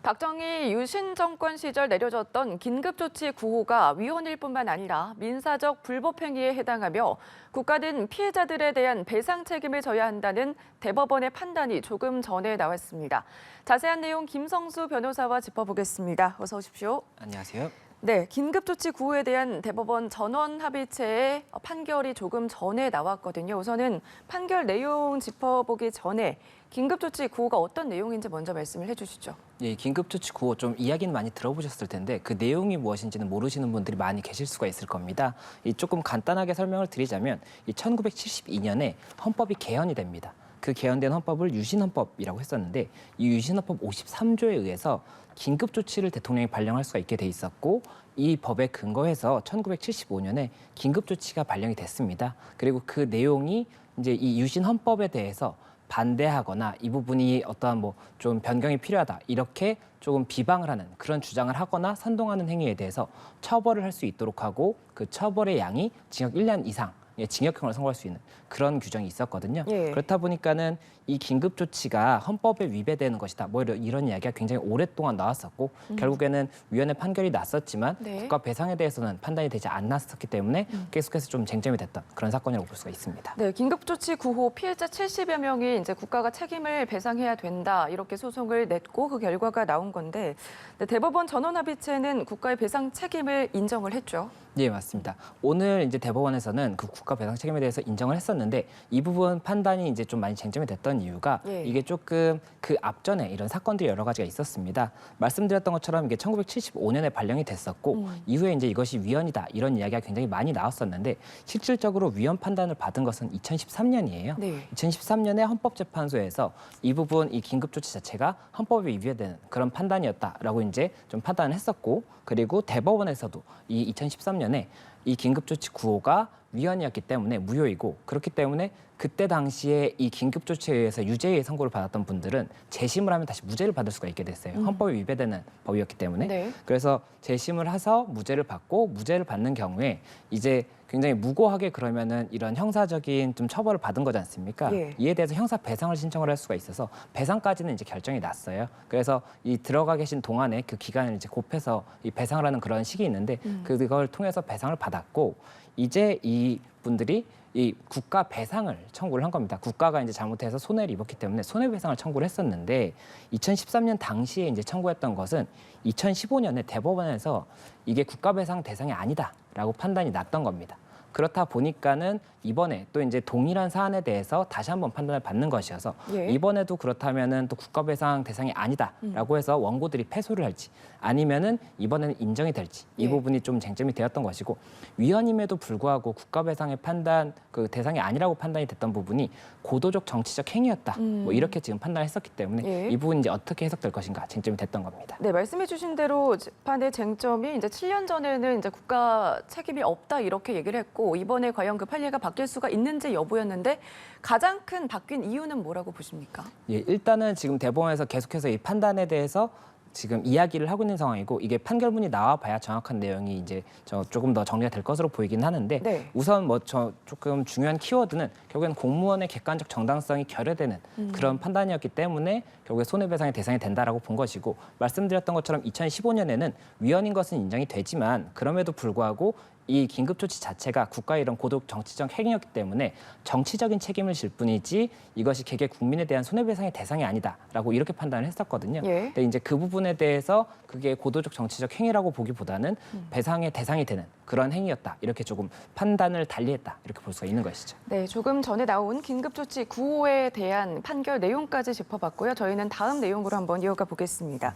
박정희 유신 정권 시절 내려졌던 긴급조치 9호가 위헌일 뿐만 아니라 민사적 불법 행위에 해당하며 국가는 피해자들에 대한 배상 책임을 져야 한다는 대법원의 판단이 조금 전에 나왔습니다. 자세한 내용 김성수 변호사와 짚어보겠습니다. 어서 오십시오. 안녕하세요. 네, 긴급조치 9호에 대한 대법원 전원 합의체의 판결이 조금 전에 나왔거든요. 우선은 판결 내용 짚어보기 전에 긴급조치 9호가 어떤 내용인지 먼저 말씀을 해주시죠. 예, 긴급조치 9호 좀 이야기는 많이 들어보셨을 텐데 그 내용이 무엇인지는 모르시는 분들이 많이 계실 수가 있을 겁니다. 조금 간단하게 설명을 드리자면 1972년에 헌법이 개헌이 됩니다. 그 개헌된 헌법을 유신헌법이라고 했었는데 이 유신헌법 53조에 의해서 긴급조치를 대통령이 발령할 수가 있게 돼 있었고 이 법에 근거해서 1975년에 긴급조치가 발령이 됐습니다. 그리고 그 내용이 이제 이 유신헌법에 대해서 반대하거나 이 부분이 어떠한 좀 변경이 필요하다 이렇게 조금 비방을 하는 그런 주장을 하거나 선동하는 행위에 대해서 처벌을 할 수 있도록 하고 그 처벌의 양이 징역 1년 이상 징역형을 선고할 수 있는 그런 규정이 있었거든요. 예. 그렇다 보니까는 이 긴급조치가 헌법에 위배되는 것이다. 이런 이야기가 굉장히 오랫동안 나왔었고 결국에는 위헌의 판결이 났었지만 네. 국가 배상에 대해서는 판단이 되지 않았었기 때문에 계속해서 좀 쟁점이 됐던 그런 사건이라고 볼 수가 있습니다. 네, 긴급조치 9호 피해자 70여 명이 이제 국가가 책임을 배상해야 된다 이렇게 소송을 냈고 그 결과가 나온 건데 대법원 전원합의체는 국가의 배상 책임을 인정을 했죠. 예, 맞습니다. 오늘 이제 대법원에서는 그 국가 배상 책임에 대해서 인정을 했었는데 이 부분 판단이 이제 좀 많이 쟁점이 됐던 이유가 이게 조금 그 앞전에 이런 사건들이 여러 가지가 있었습니다. 말씀드렸던 것처럼 이게 1975년에 발령이 됐었고 이후에 이제 이것이 위헌이다 이런 이야기가 굉장히 많이 나왔었는데 실질적으로 위헌 판단을 받은 것은 2013년이에요. 네. 2013년에 헌법재판소에서 이 부분 이 긴급조치 자체가 헌법에 위배되는 그런 판단이었다라고 이제 좀 판단을 했었고 그리고 대법원에서도 이 2013년에 이 긴급조치 9호가 위헌이었기 때문에 무효이고 그렇기 때문에 그때 당시에 이 긴급조치에 의해서 유죄의 선고를 받았던 분들은 재심을 하면 다시 무죄를 받을 수가 있게 됐어요. 헌법에 위배되는 법이었기 때문에. 네. 그래서 재심을 해서 무죄를 받고 무죄를 받는 경우에 이제 굉장히 무고하게 그러면은 이런 형사적인 좀 처벌을 받은 거지 않습니까? 예. 이에 대해서 형사 배상을 신청을 할 수가 있어서 배상까지는 이제 결정이 났어요. 그래서 이 들어가 계신 동안에 그 기간을 이제 곱해서 이 배상을 하는 그런 식이 있는데 그걸 통해서 배상을 받았고 이제 이 분들이 이 국가 배상을 청구를 한 겁니다. 국가가 이제 잘못해서 손해를 입었기 때문에 손해배상을 청구를 했었는데 2013년 당시에 이제 청구했던 것은 2015년에 대법원에서 이게 국가 배상 대상이 아니다라고 판단이 났던 겁니다. 그렇다 보니까는 이번에 또 이제 동일한 사안에 대해서 다시 한번 판단을 받는 것이어서 예. 이번에도 그렇다면은 또 국가배상 대상이 아니다라고 해서 원고들이 패소를 할지 아니면은 이번에는 인정이 될지 이 예. 부분이 좀 쟁점이 되었던 것이고 위헌임에도 불구하고 국가배상의 판단 그 대상이 아니라고 판단이 됐던 부분이 고도적 정치적 행위였다 이렇게 지금 판단했었기 때문에 예. 이 부분이 이제 어떻게 해석될 것인가 쟁점이 됐던 겁니다. 네, 말씀해주신 대로 재판의 쟁점이 이제 7년 전에는 이제 국가 책임이 없다 이렇게 얘기를 했고 이번에 과연 그 판례가 바뀔 수가 있는지 여부였는데 가장 큰 바뀐 이유는 뭐라고 보십니까? 예, 일단은 지금 대법원에서 계속해서 이 판단에 대해서 지금 이야기를 하고 있는 상황이고 이게 판결문이 나와봐야 정확한 내용이 이제 조금 더 정리가 될 것으로 보이긴 하는데 네. 우선 조금 중요한 키워드는 결국에는 공무원의 객관적 정당성이 결여되는 그런 판단이었기 때문에 결국에 손해배상의 대상이 된다라고 본 것이고 말씀드렸던 것처럼 2015년에는 위헌인 것은 인정이 되지만 그럼에도 불구하고 이 긴급조치 자체가 국가의 이런 고도적 정치적 행위였기 때문에 정치적인 책임을 질 뿐이지 이것이 개개 국민에 대한 손해배상의 대상이 아니다라고 이렇게 판단을 했었거든요. 예. 근데 이제 그 부분에 대해서 그게 고도적 정치적 행위라고 보기보다는 배상의 대상이 되는 그런 행위였다. 이렇게 조금 판단을 달리했다. 이렇게 볼 수가 있는 것이죠. 네, 조금 전에 나온 긴급조치 9호에 대한 판결 내용까지 짚어봤고요. 저희는 다음 내용으로 한번 이어가 보겠습니다.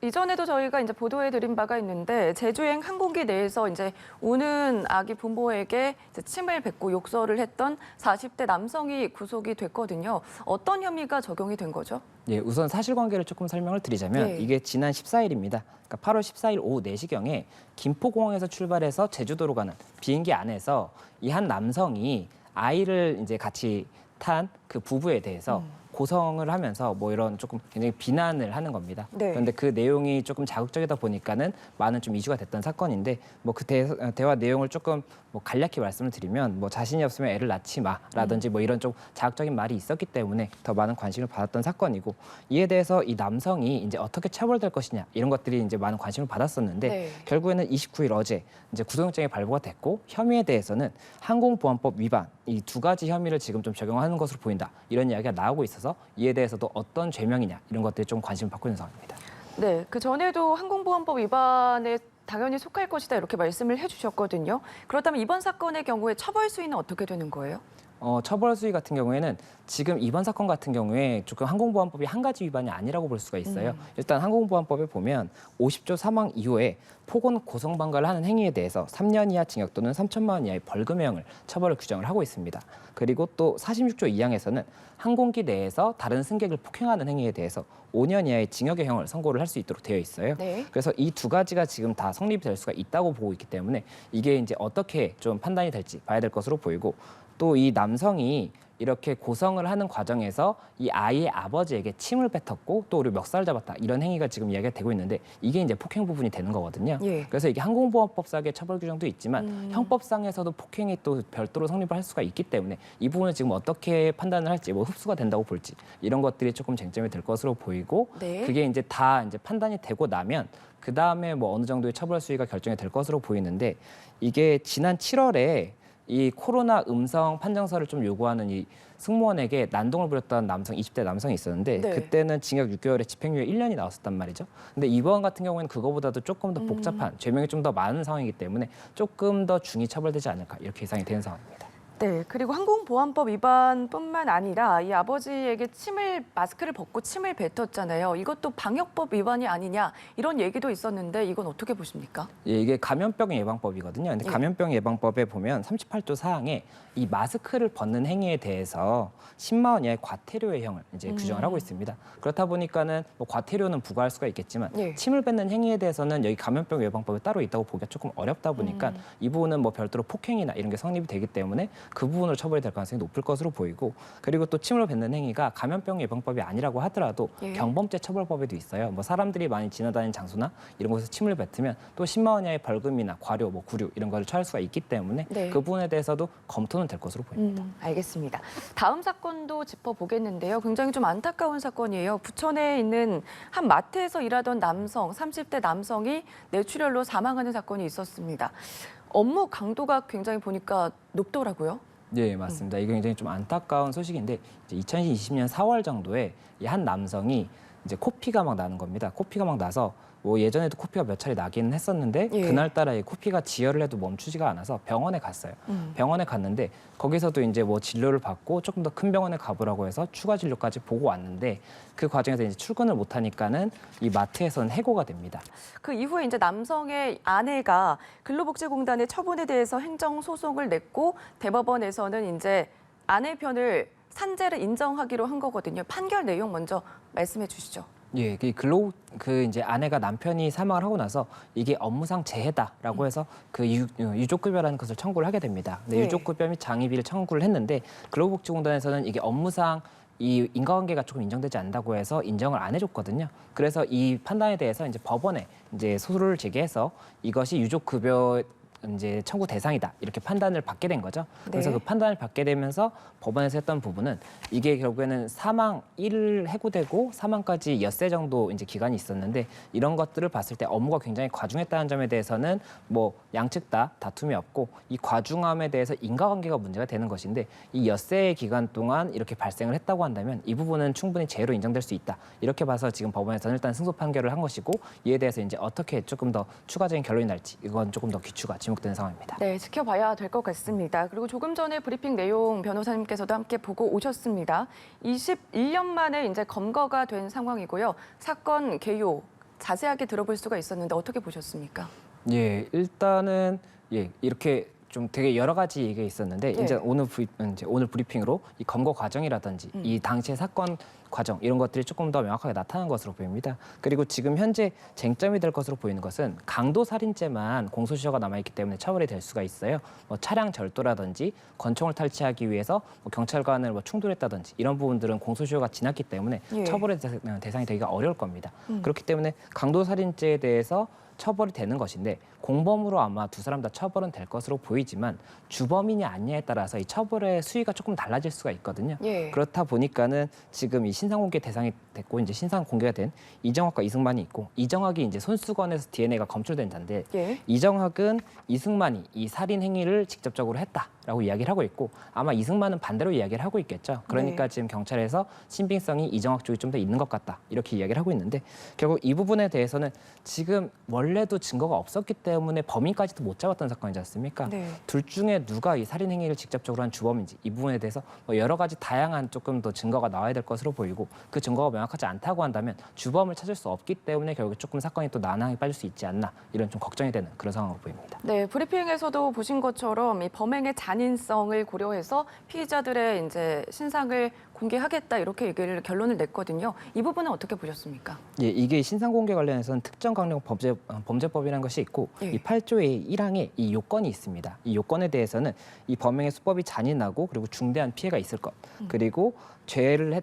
이전에도 저희가 이제 보도해드린 바가 있는데 제주행 항공기 내에서 이제 우는 아기 부모에게 이제 침을 뱉고 욕설을 했던 40대 남성이 구속이 됐거든요. 어떤 혐의가 적용이 된 거죠? 예, 우선 사실관계를 조금 설명을 드리자면 네. 이게 지난 14일입니다. 그러니까 8월 14일 오후 4시경에 김포공항에서 출발해서 제주도로 가는 비행기 안에서 이 한 남성이 아이를 이제 같이 탄 그 부부에 대해서 고성을 하면서 뭐 이런 조금 굉장히 비난을 하는 겁니다. 네. 그런데 그 내용이 조금 자극적이다 보니까는 많은 좀 이슈가 됐던 사건인데 뭐 그 대화 내용을 조금 뭐 간략히 말씀을 드리면 뭐 자신이 없으면 애를 낳지 마라든지 뭐 이런 좀 자극적인 말이 있었기 때문에 더 많은 관심을 받았던 사건이고 이에 대해서 이 남성이 이제 어떻게 처벌될 것이냐 이런 것들이 이제 많은 관심을 받았었는데 네. 결국에는 29일 어제 이제 구속영장이 발부가 됐고 혐의에 대해서는 항공보안법 위반 이 두 가지 혐의를 지금 좀 적용하는 것으로 보인다 이런 이야기가 나오고 있어서 이에 대해서도 어떤 죄명이냐 이런 것들이 좀 관심을 받고 있는 상황입니다. 네, 그 전에도 항공보안법 위반에 당연히 속할 것이다 이렇게 말씀을 해주셨거든요. 그렇다면 이번 사건의 경우에 처벌 수위는 어떻게 되는 거예요? 처벌 수위 같은 경우에는 지금 이번 사건 같은 경우에 조금 항공보안법이 한 가지 위반이 아니라고 볼 수가 있어요. 일단 항공보안법에 보면 50조 3항 이호에 폭언 고성방가를 하는 행위에 대해서 3년 이하 징역 또는 3천만 원 이하의 벌금형을 처벌을 규정을 하고 있습니다. 그리고 또 46조 2항에서는 항공기 내에서 다른 승객을 폭행하는 행위에 대해서 5년 이하의 징역의 형을 선고를 할 수 있도록 되어 있어요. 네. 그래서 이 두 가지가 지금 다 성립이 될 수가 있다고 보고 있기 때문에 이게 이제 어떻게 좀 판단이 될지 봐야 될 것으로 보이고 또 이 남성이 이렇게 고성을 하는 과정에서 이 아이의 아버지에게 침을 뱉었고 또 우리 멱살 잡았다 이런 행위가 지금 이야기가 되고 있는데 이게 이제 폭행 부분이 되는 거거든요. 예. 그래서 이게 항공보안법상의 처벌 규정도 있지만 형법상에서도 폭행이 또 별도로 성립을 할 수가 있기 때문에 이 부분을 지금 어떻게 판단을 할지 뭐 흡수가 된다고 볼지 이런 것들이 조금 쟁점이 될 것으로 보이고 네. 그게 이제 다 이제 판단이 되고 나면 그 다음에 뭐 어느 정도의 처벌 수위가 결정이 될 것으로 보이는데 이게 지난 7월에 이 코로나 음성 판정서를 좀 요구하는 이 승무원에게 난동을 부렸던 남성 20대 남성이 있었는데 네. 그때는 징역 6개월에 집행유예 1년이 나왔었단 말이죠. 근데 이번 같은 경우에는 그거보다도 조금 더 복잡한 죄명이 좀 더 많은 상황이기 때문에 조금 더 중히 처벌되지 않을까 이렇게 예상이 되는 상황입니다. 네, 그리고 항공보안법 위반뿐만 아니라 이 아버지에게 마스크를 벗고 침을 뱉었잖아요. 이것도 방역법 위반이 아니냐 이런 얘기도 있었는데 이건 어떻게 보십니까? 예, 이게 감염병 예방법이거든요. 근데 예. 감염병 예방법에 보면 38조 4항에 이 마스크를 벗는 행위에 대해서 10만 원 이하의 과태료의 형을 이제 규정을 하고 있습니다. 그렇다 보니까는 뭐 과태료는 부과할 수가 있겠지만 예. 침을 뱉는 행위에 대해서는 여기 감염병 예방법에 따로 있다고 보기가 조금 어렵다 보니까 이 부분은 뭐 별도로 폭행이나 이런 게 성립이 되기 때문에 그 부분을 처벌이 될 가능성이 높을 것으로 보이고 그리고 또 침을 뱉는 행위가 감염병 예방법이 아니라고 하더라도 예. 경범죄 처벌법에도 있어요. 뭐 사람들이 많이 지나다니는 장소나 이런 곳에서 침을 뱉으면 또 10만 원 이하의 벌금이나 과료, 뭐 구류 이런 거를 처할 수가 있기 때문에 네. 그 부분에 대해서도 검토는 될 것으로 보입니다. 알겠습니다. 다음 사건도 짚어보겠는데요. 굉장히 좀 안타까운 사건이에요. 부천에 있는 한 마트에서 일하던 남성, 30대 남성이 뇌출혈로 사망하는 사건이 있었습니다. 업무 강도가 굉장히 보니까 높더라고요. 네, 맞습니다. 이게 굉장히 좀 안타까운 소식인데 이제 2020년 4월 정도에 이 한 남성이 이제 코피가 막 나는 겁니다. 코피가 막 나서 뭐 예전에도 코피가 몇 차례 나기는 했었는데 예. 그날따라 이 코피가 지혈을 해도 멈추지가 않아서 병원에 갔어요. 병원에 갔는데 거기서도 이제 뭐 진료를 받고 조금 더 큰 병원에 가보라고 해서 추가 진료까지 보고 왔는데 그 과정에서 이제 출근을 못 하니까는 이 마트에서는 해고가 됩니다. 그 이후에 이제 남성의 아내가 근로복지공단의 처분에 대해서 행정소송을 냈고 대법원에서는 이제 아내 편을 산재를 인정하기로 한 거거든요. 판결 내용 먼저 말씀해 주시죠. 예, 그 이제 아내가 남편이 사망을 하고 나서 이게 업무상 재해다라고 해서 그 유족급여라는 것을 청구를 하게 됩니다. 근데 네. 유족급여 및 장의비를 청구를 했는데 근로복지공단에서는 이게 업무상 이 인과관계가 조금 인정되지 않는다고 해서 인정을 안 해줬거든요. 그래서 이 판단에 대해서 이제 법원에 이제 소송을 제기해서 이것이 유족급여 이제 청구 대상이다 이렇게 판단을 받게 된 거죠. 그래서 네. 그 판단을 받게 되면서 법원에서 했던 부분은 이게 결국에는 사망 1을 해고되고 사망까지 엿새 정도 이제 기간이 있었는데 이런 것들을 봤을 때 업무가 굉장히 과중했다는 점에 대해서는 뭐 양측 다 다툼이 없고 이 과중함에 대해서 인과관계가 문제가 되는 것인데 이 엿새의 기간 동안 이렇게 발생을 했다고 한다면 이 부분은 충분히 재해로 인정될 수 있다 이렇게 봐서 지금 법원에서는 일단 승소 판결을 한 것이고 이에 대해서 이제 어떻게 조금 더 추가적인 결론이 날지 이건 조금 더 귀추가 지목되는 상황입니다. 네, 지켜봐야 될 것 같습니다. 그리고 조금 전에 브리핑 내용 변호사님께서도 함께 보고 오셨습니다. 21년 만에 이제 검거가 된 상황이고요. 사건 개요 자세하게 들어볼 수가 있었는데 어떻게 보셨습니까? 예, 일단은 예, 이렇게 좀 되게 여러 가지 얘기가 있었는데 네. 이제 오늘 브리핑으로 이 검거 과정이라든지 이 당시의 사건 과정 이런 것들이 조금 더 명확하게 나타난 것으로 보입니다. 그리고 지금 현재 쟁점이 될 것으로 보이는 것은 강도 살인죄만 공소시효가 남아있기 때문에 처벌이 될 수가 있어요. 뭐 차량 절도라든지 권총을 탈취하기 위해서 뭐 경찰관을 뭐 충돌했다든지 이런 부분들은 공소시효가 지났기 때문에 예. 처벌의 대상이 되기가 어려울 겁니다. 그렇기 때문에 강도 살인죄에 대해서 처벌이 되는 것인데 공범으로 아마 두 사람 다 처벌은 될 것으로 보이지만 주범이냐 아니냐에 따라서 이 처벌의 수위가 조금 달라질 수가 있거든요. 예. 그렇다 보니까는 지금 이 신상 공개 대상이 됐고 이제 신상 공개가 된 이정학과 이승만이 있고 이정학이 이제 손수건에서 DNA가 검출된 자인데 예. 이정학은 이승만이 이 살인 행위를 직접적으로 했다라고 이야기를 하고 있고 아마 이승만은 반대로 이야기를 하고 있겠죠. 그러니까 네. 지금 경찰에서 신빙성이 이정학 쪽이 좀 더 있는 것 같다 이렇게 이야기를 하고 있는데 결국 이 부분에 대해서는 지금 원래도 증거가 없었기 때문에 범인까지도 못 잡았던 사건이지 않습니까? 네. 둘 중에 누가 이 살인 행위를 직접적으로 한 주범인지 이 부분에 대해서 뭐 여러 가지 다양한 조금 더 증거가 나와야 될 것으로 보이고 그 증거가 명확하지 않다고 한다면 주범을 찾을 수 없기 때문에 결국 조금 사건이 또 난항에 빠질 수 있지 않나 이런 좀 걱정이 되는 그런 상황으로 보입니다. 네, 브리핑에서도 보신 것처럼 이 범행의 잔인성을 고려해서 피의자들의 이제 신상을 공개하겠다 이렇게 얘기를 결론을 냈거든요. 이 부분은 어떻게 보셨습니까? 예, 이게 신상 공개 관련해서는 특정 강력 범죄법이라는 것이 있고 예. 이 8조의 1항에 이 요건이 있습니다. 이 요건에 대해서는 이 범행의 수법이 잔인하고 그리고 중대한 피해가 있을 것, 그리고 죄를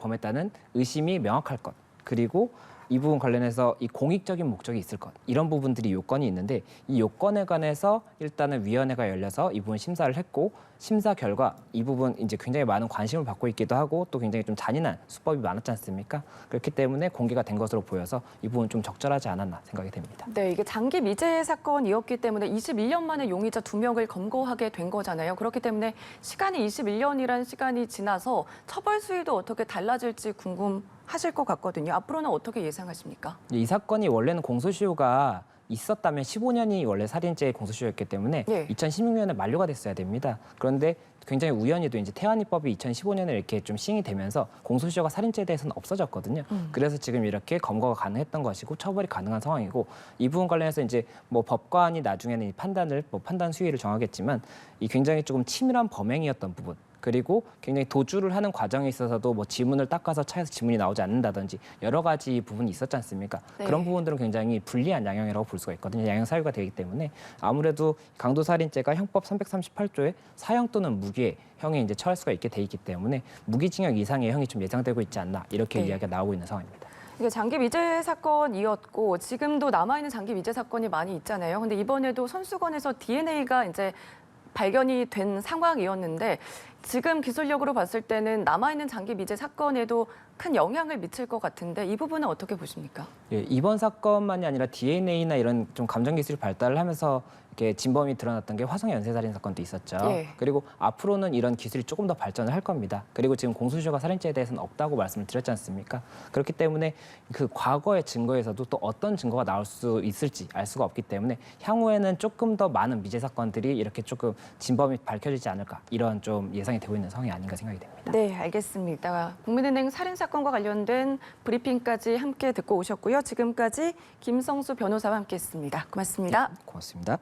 범했다는 의심이 명확할 것, 그리고 이 부분 관련해서 이 공익적인 목적이 있을 것 이런 부분들이 요건이 있는데 이 요건에 관해서 일단은 위원회가 열려서 이 부분 심사를 했고 심사 결과 이 부분 이제 굉장히 많은 관심을 받고 있기도 하고 또 굉장히 좀 잔인한 수법이 많았지 않습니까? 그렇기 때문에 공개가 된 것으로 보여서 이 부분 좀 적절하지 않았나 생각이 됩니다. 네, 이게 장기 미제 사건이었기 때문에 21년 만에 용의자 2명을 검거하게 된 거잖아요. 그렇기 때문에 시간이 21년이라는 시간이 지나서 처벌 수위도 어떻게 달라질지 궁금하실 것 같거든요. 앞으로는 어떻게 예상하십니까? 이 사건이 원래는 공소시효가 있었다면 15년이 원래 살인죄의 공소시효였기 때문에 예. 2016년에 만료가 됐어야 됩니다. 그런데 굉장히 우연히도 이제 태안이법이 2015년에 이렇게 좀 시행이 되면서 공소시효가 살인죄에 대해서는 없어졌거든요. 그래서 지금 이렇게 검거가 가능했던 것이고 처벌이 가능한 상황이고 이 부분 관련해서 이제 뭐 법관이 나중에는 이 판단 수위를 정하겠지만 이 굉장히 조금 치밀한 범행이었던 부분. 그리고 굉장히 도주를 하는 과정에 있어서도 뭐 지문을 닦아서 차에서 지문이 나오지 않는다든지 여러 가지 부분이 있었지 않습니까? 네. 그런 부분들은 굉장히 불리한 양형이라고 볼 수가 있거든요. 양형 사유가 되기 때문에 아무래도 강도살인죄가 형법 338조에 사형 또는 무기의 형에 이제 처할 수가 있게 돼 있기 때문에 무기징역 이상의 형이 좀 예상되고 있지 않나 이렇게 네. 이야기가 나오고 있는 상황입니다. 이게 장기 미제 사건이었고 지금도 남아있는 장기 미제 사건이 많이 있잖아요. 근데 이번에도 손수건에서 DNA가 이제 발견이 된 상황이었는데 지금 기술력으로 봤을 때는 남아있는 장기 미제 사건에도 큰 영향을 미칠 것 같은데 이 부분은 어떻게 보십니까? 예, 이번 사건만이 아니라 DNA나 이런 좀 감정 기술이 발달을 하면서 이렇게 진범이 드러났던 게 화성 연쇄살인 사건도 있었죠. 예. 그리고 앞으로는 이런 기술이 조금 더 발전을 할 겁니다. 그리고 지금 공소시효가 살인죄에 대해서는 없다고 말씀을 드렸지 않습니까? 그렇기 때문에 그 과거의 증거에서도 또 어떤 증거가 나올 수 있을지 알 수가 없기 때문에 향후에는 조금 더 많은 미제 사건들이 이렇게 조금 진범이 밝혀지지 않을까 이런 좀 예상이 되고 있는 상황이 아닌가 생각이 됩니다. 네, 알겠습니다. 국민은행 살인 사건과 관련된 브리핑까지 함께 듣고 오셨고요. 지금까지 김성수 변호사와 함께했습니다. 고맙습니다. 고맙습니다.